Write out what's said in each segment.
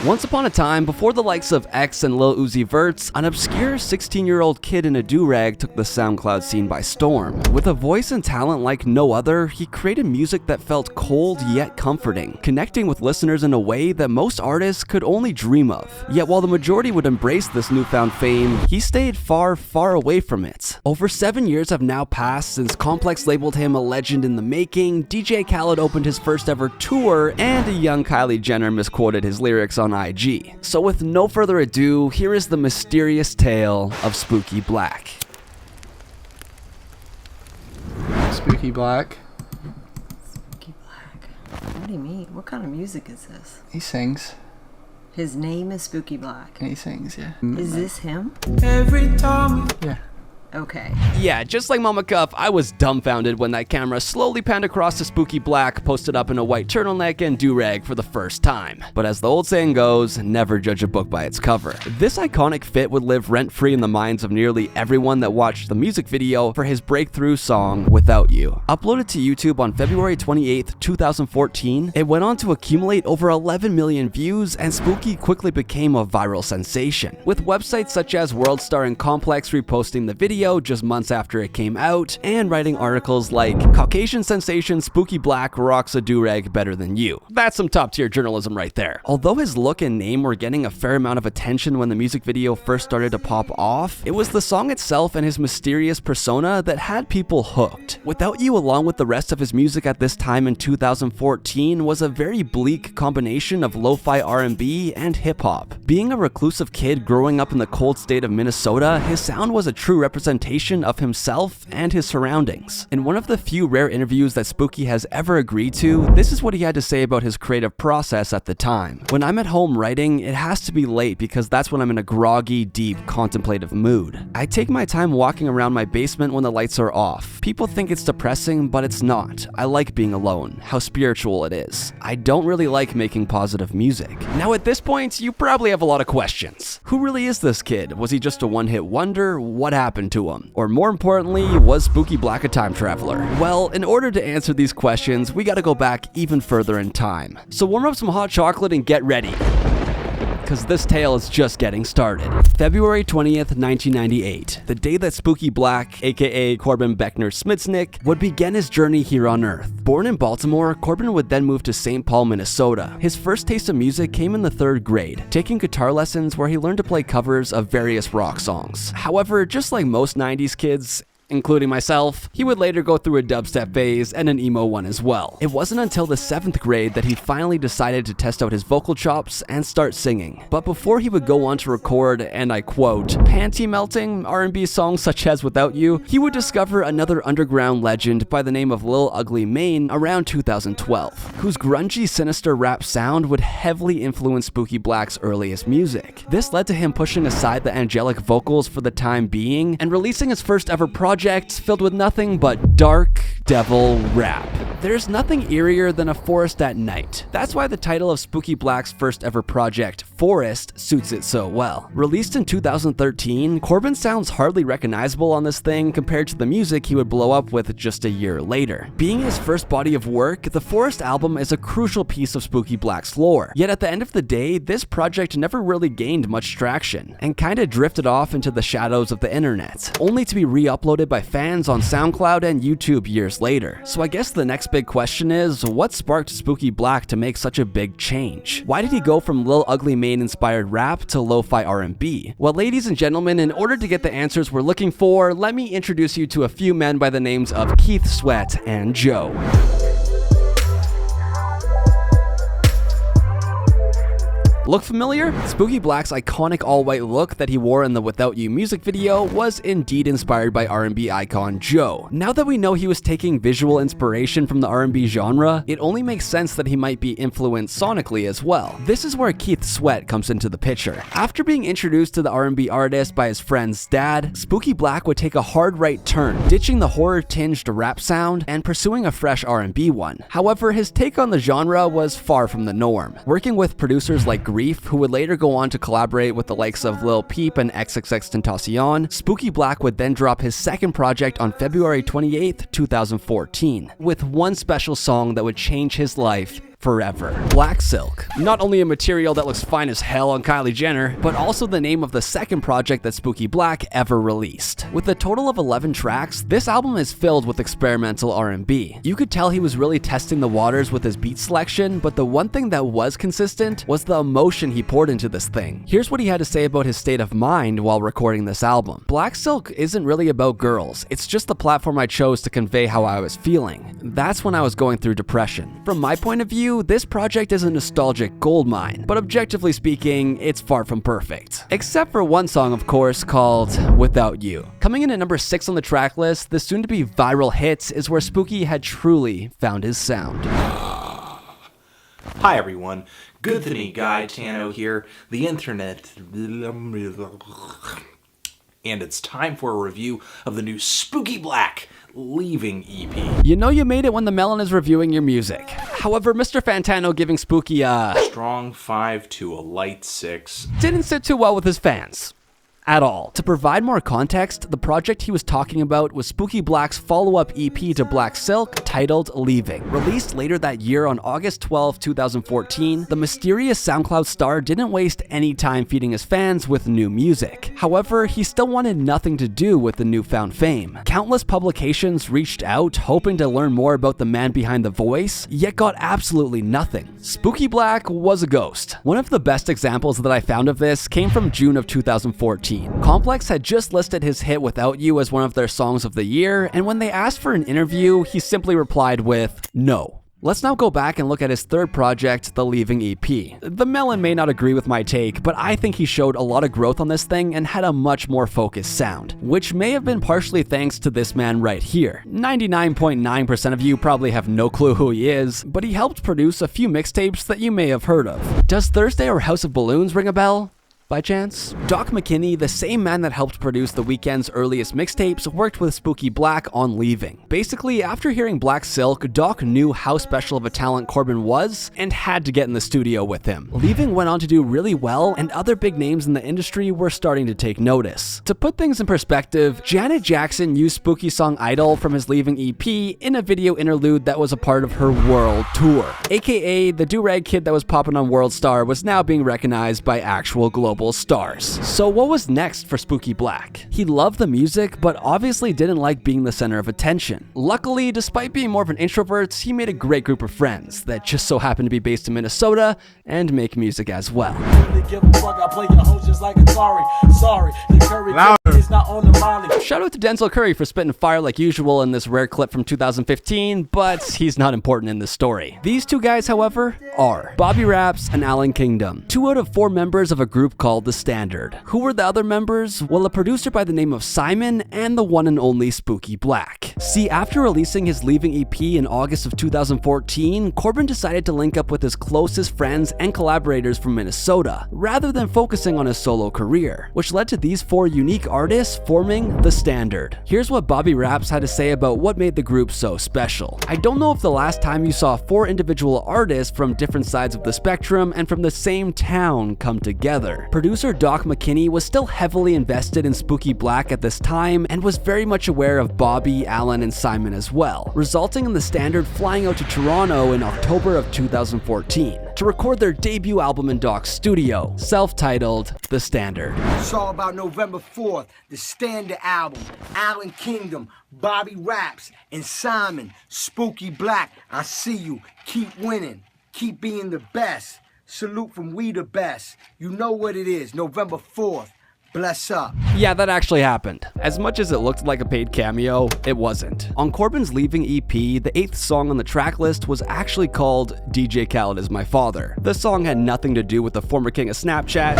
Once upon a time, before the likes of X and Lil Uzi Vert's, an obscure 16-year-old kid in a do-rag took the SoundCloud scene by storm. With a voice and talent like no other, he created music that felt cold yet comforting, connecting with listeners in a way that most artists could only dream of. Yet while the majority would embrace this newfound fame, he stayed far, far away from it. Over 7 years have now passed since Complex labeled him a legend in the making, DJ Khaled opened his first ever tour, and a young Kylie Jenner misquoted his lyrics on IG. So with no further ado, here is the mysterious tale of Spooky Black. Spooky Black. Spooky Black. What do you mean? What kind of music is this? He sings. His name is Spooky Black. And he sings, yeah. Is this him? Every time. Yeah. Okay. Yeah, just like Mama Cuff, I was dumbfounded when that camera slowly panned across to Spooky Black, posted up in a white turtleneck and do-rag for the first time. But as the old saying goes, never judge a book by its cover. This iconic fit would live rent-free in the minds of nearly everyone that watched the music video for his breakthrough song, Without You. Uploaded to YouTube on February 28th, 2014, it went on to accumulate over 11 million views, and Spooky quickly became a viral sensation, with websites such as WRLD and Complex reposting the video just months after it came out, and writing articles like, "Caucasian sensation Spooky Black rocks a do-rag better than you." That's some top-tier journalism right there. Although his look and name were getting a fair amount of attention when the music video first started to pop off, it was the song itself and his mysterious persona that had people hooked. Without You, along with the rest of his music at this time in 2014, was a very bleak combination of lo-fi R&B and hip-hop. Being a reclusive kid growing up in the cold state of Minnesota, his sound was a true representation of himself and his surroundings. In one of the few rare interviews that Spooky has ever agreed to, this is what he had to say about his creative process at the time. "When I'm at home writing, it has to be late because that's when I'm in a groggy, deep, contemplative mood. I take my time walking around my basement when the lights are off. People think it's depressing, but it's not. I like being alone, how spiritual it is. I don't really like making positive music." Now at this point, you probably have a lot of questions. Who really is this kid? Was he just a one-hit wonder? What happened to him? Or more importantly, was Spooky Black a time traveler? Well, in order to answer these questions, we gotta go back even further in time. So warm up some hot chocolate and get ready, because this tale is just getting started. February 20th, 1998, the day that Spooky Black, aka Corbin Beckner-Smitsnick, would begin his journey here on Earth. Born in Baltimore, Corbin would then move to St. Paul, Minnesota. His first taste of music came in the 3rd grade, taking guitar lessons where he learned to play covers of various rock songs. However, just like most 90s kids, including myself, he would later go through a dubstep phase and an emo one as well. It wasn't until the 7th grade that he finally decided to test out his vocal chops and start singing. But before he would go on to record, and I quote, panty-melting R&B songs such as Without You, he would discover another underground legend by the name of Lil Ugly Mane around 2012, whose grungy, sinister rap sound would heavily influence Spooky Black's earliest music. This led to him pushing aside the angelic vocals for the time being and releasing his first ever project filled with nothing but dark devil rap. There's nothing eerier than a forest at night. That's why the title of Spooky Black's first ever project, Forest, suits it so well. Released in 2013, Corbin sounds hardly recognizable on this thing compared to the music he would blow up with just a year later. Being his first body of work, the Forest album is a crucial piece of Spooky Black's lore. Yet at the end of the day, this project never really gained much traction and kinda drifted off into the shadows of the internet, only to be re-uploaded by fans on SoundCloud and YouTube years later. So I guess the next big question is, what sparked Spooky Black to make such a big change? Why did he go from Lil Ugly Mane inspired rap to lo-fi R&B? Well, ladies and gentlemen, in order to get the answers we're looking for, let me introduce you to a few men by the names of Keith Sweat and Joe. Look familiar? Spooky Black's iconic all-white look that he wore in the Without You music video was indeed inspired by R&B icon Joe. Now that we know he was taking visual inspiration from the R&B genre, it only makes sense that he might be influenced sonically as well. This is where Keith Sweat comes into the picture. After being introduced to the R&B artist by his friend's dad, Spooky Black would take a hard right turn, ditching the horror-tinged rap sound and pursuing a fresh R&B one. However, his take on the genre was far from the norm. Working with producers like GREAF, who would later go on to collaborate with the likes of Lil Peep and XXXTentacion, Spooky Black would then drop his second project on February 28th, 2014, with one special song that would change his life forever. Black Silk. Not only a material that looks fine as hell on Kylie Jenner, but also the name of the second project that Spooky Black ever released. With a total of 11 tracks, this album is filled with experimental R&B. You could tell he was really testing the waters with his beat selection, but the one thing that was consistent was the emotion he poured into this thing. Here's what he had to say about his state of mind while recording this album. Black Silk isn't really about girls, it's just the platform I chose to convey how I was feeling. That's when I was going through depression. From my point of view, this project is a nostalgic goldmine, but objectively speaking, it's far from perfect. Except for one song, of course, called Without You. Coming in at number 6 on the track list, the soon-to-be viral hits is where Spooky had truly found his sound. Hi everyone, Good Guy Tano here, the internet, and it's time for a review of the new Spooky Black Leaving EP. You know you made it when the Melon is reviewing your music. However, Mr. Fantano giving Spooky a strong 5 to a light 6 didn't sit too well with his fans. At all. To provide more context, the project he was talking about was Spooky Black's follow-up EP to Black Silk titled Leaving. Released later that year on August 12, 2014, the mysterious SoundCloud star didn't waste any time feeding his fans with new music. However, he still wanted nothing to do with the newfound fame. Countless publications reached out hoping to learn more about the man behind the voice, yet got absolutely nothing. Spooky Black was a ghost. One of the best examples that I found of this came from June of 2014. Complex had just listed his hit Without You as one of their songs of the year, and when they asked for an interview, he simply replied with, "No." Let's now go back and look at his third project, the Leaving EP. The Melon may not agree with my take, but I think he showed a lot of growth on this thing and had a much more focused sound, which may have been partially thanks to this man right here. 99.9% of you probably have no clue who he is, but he helped produce a few mixtapes that you may have heard of. Does Thursday or House of Balloons ring a bell? By chance? Doc McKinney, the same man that helped produce The Weeknd's earliest mixtapes, worked with Spooky Black on Leaving. Basically, after hearing Black Silk, Doc knew how special of a talent Corbin was and had to get in the studio with him. Leaving went on to do really well, and other big names in the industry were starting to take notice. To put things in perspective, Janet Jackson used Spooky's song Idol from his Leaving EP in a video interlude that was a part of her world tour. AKA, the do-rag kid that was popping on World Star was now being recognized by actual global stars. So what was next for Spooky Black? He loved the music, but obviously didn't like being the center of attention. Luckily, despite being more of an introvert, he made a great group of friends that just so happened to be based in Minnesota and make music as well. Shout out to Denzel Curry for spitting fire like usual in this rare clip from 2015, but he's not important in this story. These two guys, however, are Bobby Raps and Allan Kingdom, 2 out of 4 members of a group called The Standard. Who were the other members? Well, a producer by the name of Simon and the one and only Spooky Black. See, after releasing his Leaving EP in August of 2014, Corbin decided to link up with his closest friends and collaborators from Minnesota, rather than focusing on his solo career, which led to these 4 unique artists forming The Standard. Here's what Bobby Raps had to say about what made the group so special. "I don't know if the last time you saw 4 individual artists from different sides of the spectrum and from the same town come together." Producer Doc McKinney was still heavily invested in Spooky Black at this time and was very much aware of Bobby, Allan, and Simon as well, resulting in The Standard flying out to Toronto in October of 2014 to record their debut album in Doc's studio, self-titled The Standard. It's all about November 4th, The Standard album, Allan Kingdom, Bobby Raps, and Simon, Spooky Black. I see you, keep winning, keep being the best. Salute from We the Best. You know what it is, November 4th. Bless up. Yeah, that actually happened. As much as it looked like a paid cameo, it wasn't. On Corbin's Leaving EP, the 8th song on the track list was actually called DJ Khaled Is My Father. The song had nothing to do with the former king of Snapchat.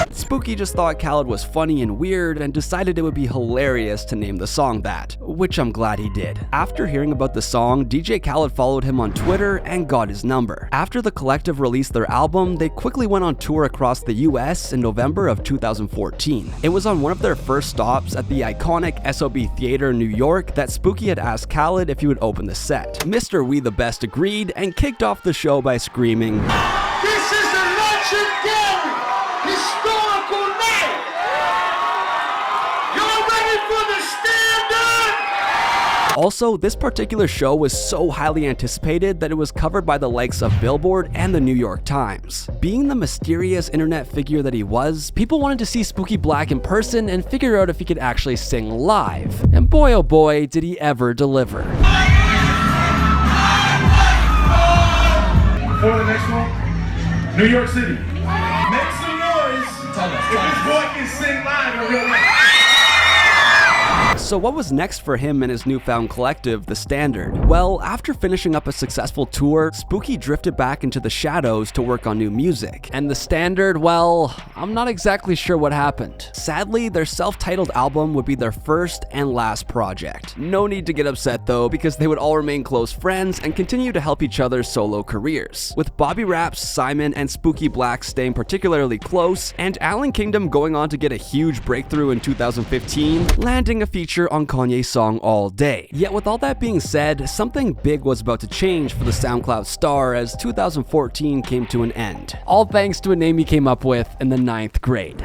Spooky just thought Khaled was funny and weird and decided it would be hilarious to name the song that, which I'm glad he did. After hearing about the song, DJ Khaled followed him on Twitter and got his number. After the collective released their album, they quickly went on tour across the US in November of 2014. It was on one of their first stops at the iconic SOB Theater in New York that Spooky had asked Khaled if he would open the set. Mr. We the Best agreed and kicked off the show by screaming, "This is a legendary, historical night! Y'all ready for The Standard?" Also, this particular show was so highly anticipated that it was covered by the likes of Billboard and the New York Times. Being the mysterious internet figure that he was, people wanted to see Spooky Black in person and figure out if he could actually sing live. And boy oh boy, did he ever deliver. For the next one, New York City. Make some noise if this boy can sing live in real life. So what was next for him and his newfound collective, The Standard? Well, after finishing up a successful tour, Spooky drifted back into the shadows to work on new music. And The Standard, well, I'm not exactly sure what happened. Sadly, their self-titled album would be their first and last project. No need to get upset though, because they would all remain close friends and continue to help each other's solo careers. With Bobby Raps, Simon, and Spooky Black staying particularly close, and Allan Kingdom going on to get a huge breakthrough in 2015, landing a feature on Kanye's song All Day. Yet with all that being said, something big was about to change for the SoundCloud star as 2014 came to an end. All thanks to a name he came up with in the 9th grade.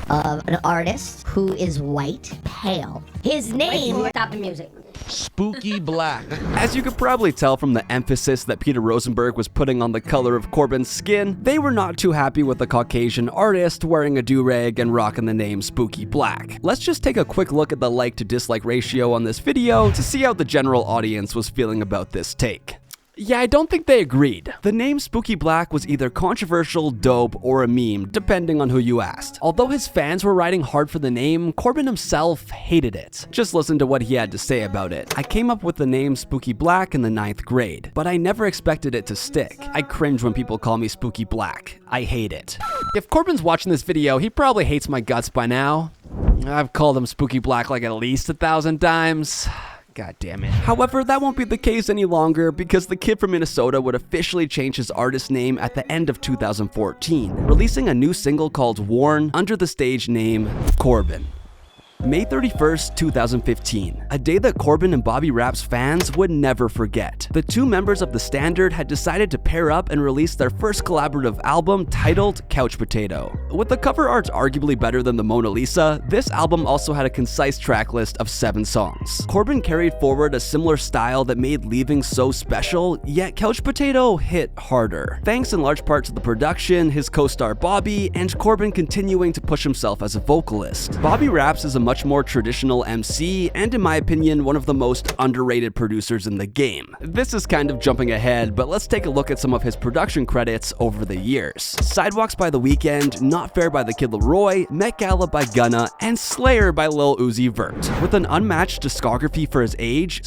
Of an artist who is white, pale. His name... Stop the music. Spooky Black. As you could probably tell from the emphasis that Peter Rosenberg was putting on the color of Corbin's skin, they were not too happy with a Caucasian artist wearing a do-rag and rocking the name Spooky Black. Let's just take a quick look at the like to dislike ratio on this video to see how the general audience was feeling about this take. Yeah, I don't think they agreed. The name Spooky Black was either controversial, dope, or a meme, depending on who you asked. Although his fans were riding hard for the name, Corbin himself hated it. Just listen to what he had to say about it. I came up with the name Spooky Black in the 9th grade, but I never expected it to stick. I cringe when people call me Spooky Black. I hate it. If Corbin's watching this video, he probably hates my guts by now. I've called him Spooky Black like at least 1,000 times. God damn it. However, that won't be the case any longer because the kid from Minnesota would officially change his artist name at the end of 2014, releasing a new single called Worn under the stage name Corbin. May 31st, 2015, a day that Corbin and Bobby Raps fans would never forget. The two members of The Standard had decided to pair up and release their first collaborative album titled Couch Potato. With the cover art arguably better than the Mona Lisa, this album also had a concise track list of 7 songs. Corbin carried forward a similar style that made Leaving so special, yet Couch Potato hit harder. Thanks in large part to the production, his co-star Bobby, and Corbin continuing to push himself as a vocalist. Bobby Raps is a much more traditional MC and, in my opinion, one of the most underrated producers in the game. This is kind of jumping ahead, but let's take a look at some of his production credits over the years. Sidewalks by The Weeknd, Not Fair by the Kid LAROI, Met Gala by Gunna, and Slayer by Lil Uzi Vert. With an unmatched discography for his age,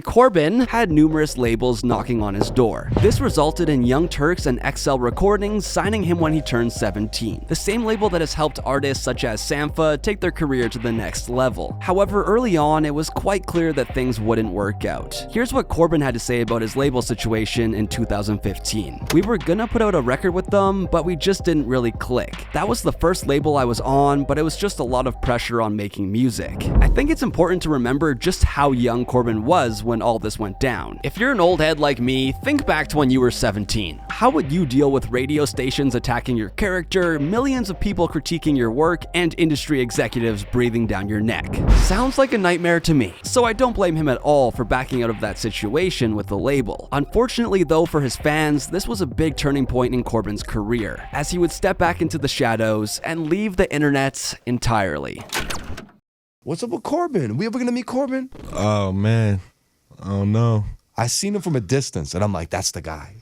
Corbin had numerous labels knocking on his door. This resulted in Young Turks and XL Recordings signing him when he turned 17, the same label that has helped artists such as Sampha take their career to the next level. However, early on, it was quite clear that things wouldn't work out. Here's what Corbin had to say about his label situation in 2015. We were gonna put out a record with them, but we just didn't really click. That was the first label I was on, but it was just a lot of pressure on making music. I think it's important to remember just how young Corbin was when all this went down. If you're an old head like me, think back to when you were 17. How would you deal with radio stations attacking your character, millions of people critiquing your work, and industry executives breathing down your neck? Sounds like a nightmare to me, so I don't blame him at all for backing out of that situation with the label. Unfortunately though, for his fans, this was a big turning point in Corbin's career, as he would step back into the shadows and leave the internet entirely. What's up with Corbin? We ever gonna meet Corbin? Oh man, I don't know. I seen him from a distance and I'm like, that's the guy.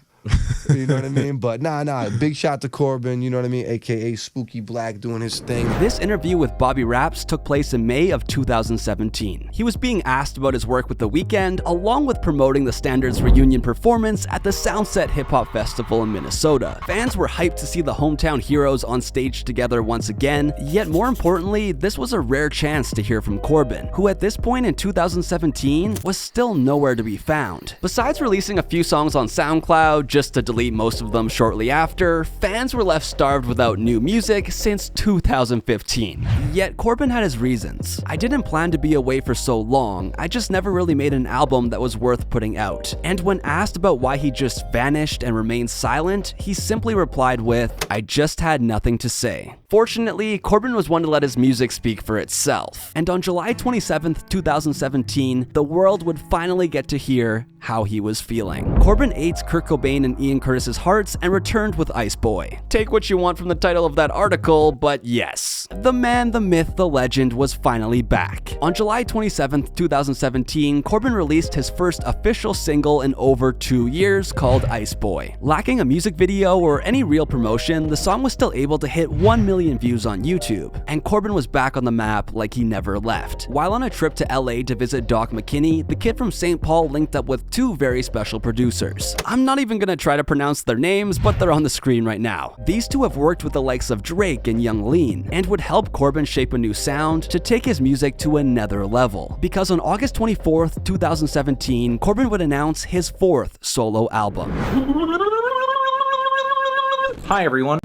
You know what I mean? But nah, big shout to Corbin, you know what I mean? AKA Spooky Black doing his thing. This interview with Bobby Raps took place in May of 2017. He was being asked about his work with The Weeknd, along with promoting The Standard's reunion performance at the Soundset Hip Hop Festival in Minnesota. Fans were hyped to see the hometown heroes on stage together once again, yet more importantly, this was a rare chance to hear from Corbin, who at this point in 2017 was still nowhere to be found. Besides releasing a few songs on SoundCloud, just to delete most of them shortly after, fans were left starved without new music since 2015. Yet Corbin had his reasons. "I didn't plan to be away for so long, I just never really made an album that was worth putting out." And when asked about why he just vanished and remained silent, he simply replied with, "I just had nothing to say." Fortunately, Corbin was one to let his music speak for itself. And on July 27th, 2017, the world would finally get to hear how he was feeling. Corbin ate Kurt Cobain and Ian Curtis's hearts and returned with Ice Boy. Take what you want from the title of that article, but yes, the man, the myth, the legend was finally back. On July 27th, 2017, Corbin released his first official single in over 2 years called Ice Boy. Lacking a music video or any real promotion, the song was still able to hit 1 million views on YouTube, and Corbin was back on the map like he never left. While on a trip to LA to visit Doc McKinney, the kid from St. Paul linked up with 2 very special producers. I'm not even gonna try to pronounce their names, but they're on the screen right now. These 2 have worked with the likes of Drake and Young Lean, and would help Corbin shape a new sound to take his music to another level. Because on August 24th, 2017, Corbin would announce his 4th solo album. Hi everyone,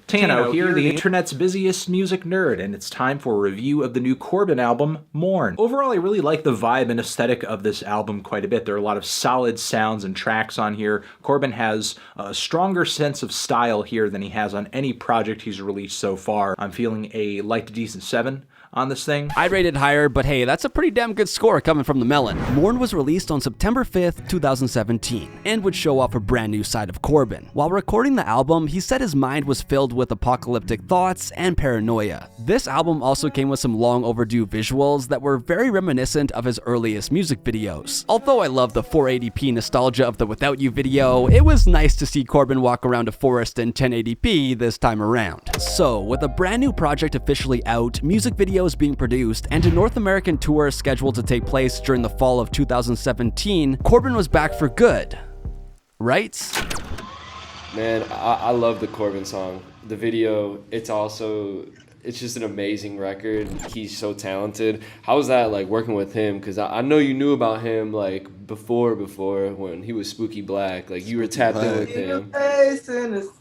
Tano here, the internet's busiest music nerd, and it's time for a review of the new Corbin album, Mourn. Overall, I really like the vibe and aesthetic of this album quite a bit. There are a lot of solid sounds and tracks on here. Corbin has a stronger sense of style here than he has on any project he's released so far. I'm feeling a light to decent 7 on this thing. I'd rate it higher, but hey, that's a pretty damn good score coming from the melon. Mourn was released on September 5th, 2017, and would show off a brand new side of Corbin. While recording the album, he said his mind was filled with apocalyptic thoughts and paranoia. This album also came with some long overdue visuals that were very reminiscent of his earliest music videos. Although I love the 480p nostalgia of the Without You video, it was nice to see Corbin walk around a forest in 1080p this time around. So, with a brand new project officially out, music videos being produced, and a North American tour scheduled to take place during the fall of 2017, Corbin was back for good. Right? Man, I love the Corbin song. The video, it's just an amazing record. He's so talented. How was that like working with him? Because I know you knew about him like before when he was Spooky Black. Like you were tapped in with him.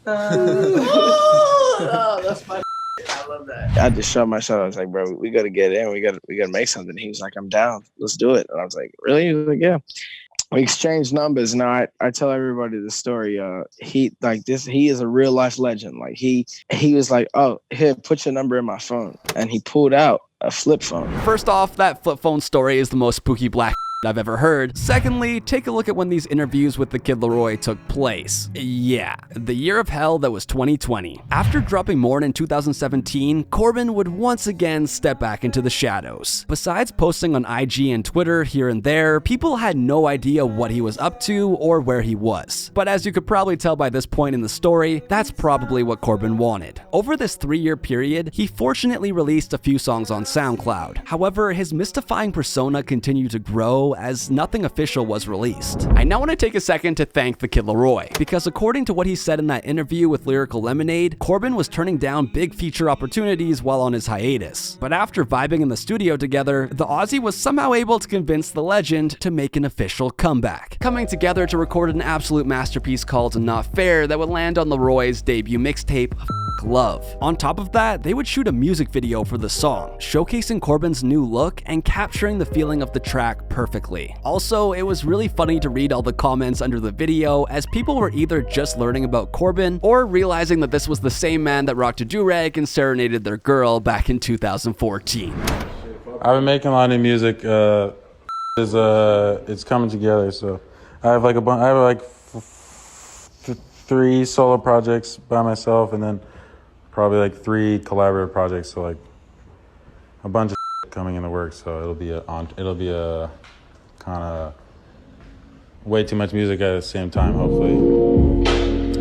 Oh, that's my. I love that. I just shot myself. I was like, bro, we gotta get in. We gotta make something. He was like, I'm down. Let's do it. And I was like, really? He was like, yeah. We exchanged numbers. Now I tell everybody the story. He is a real life legend. Like he was like, oh, here, put your number in my phone. And he pulled out a flip phone. First off, that flip phone story is the most Spooky Black I've ever heard. Secondly, take a look at when these interviews with the Kid LAROI took place. Yeah, the year of hell that was 2020. After dropping Mourn in 2017, Corbin would once again step back into the shadows. Besides posting on IG and Twitter here and there, people had no idea what he was up to or where he was. But as you could probably tell by this point in the story, that's probably what Corbin wanted. Over this 3-year period, he fortunately released a few songs on SoundCloud. However, his mystifying persona continued to grow as nothing official was released. I now want to take a second to thank the Kid LAROI, because according to what he said in that interview with Lyrical Lemonade, Corbin was turning down big feature opportunities while on his hiatus. But after vibing in the studio together, the Aussie was somehow able to convince the legend to make an official comeback, coming together to record an absolute masterpiece called Not Fair that would land on LAROI's debut mixtape, Love. On top of that, they would shoot a music video for the song, showcasing Corbin's new look and capturing the feeling of the track perfectly. Also, it was really funny to read all the comments under the video, as people were either just learning about Corbin or realizing that this was the same man that rocked a do-rag and serenaded their girl back in 2014. I've been making a lot of music. It's coming together. So I have like 3 solo projects by myself, and then probably like 3 collaborative projects. So like a bunch of coming in the works. So it'll be a kind of way too much music at the same time, hopefully.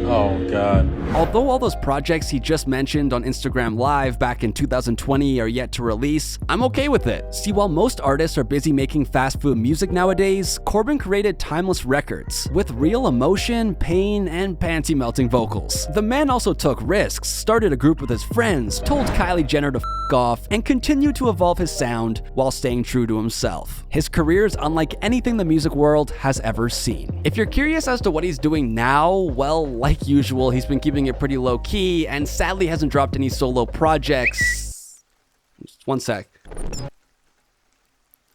Oh God. Although all those projects he just mentioned on Instagram Live back in 2020 are yet to release, I'm okay with it. See, while most artists are busy making fast food music nowadays, Corbin created timeless records with real emotion, pain, and panty-melting vocals. The man also took risks, started a group with his friends, told Kylie Jenner to f*** off, and continued to evolve his sound while staying true to himself. His career is unlike anything the music world has ever seen. If you're curious as to what he's doing now, well, like usual, he's been keeping it pretty low-key and sadly hasn't dropped any solo projects. Just one sec.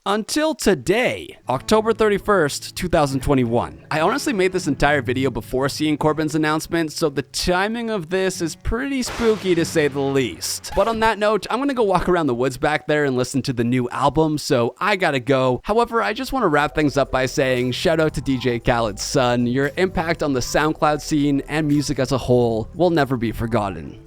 Until today, October 31st, 2021. I honestly made this entire video before seeing Corbin's announcement, so the timing of this is pretty spooky to say the least. But on that note, I'm gonna go walk around the woods back there and listen to the new album, so I gotta go. However, I just wanna wrap things up by saying shout out to DJ Khaled's son. Your impact on the SoundCloud scene and music as a whole will never be forgotten.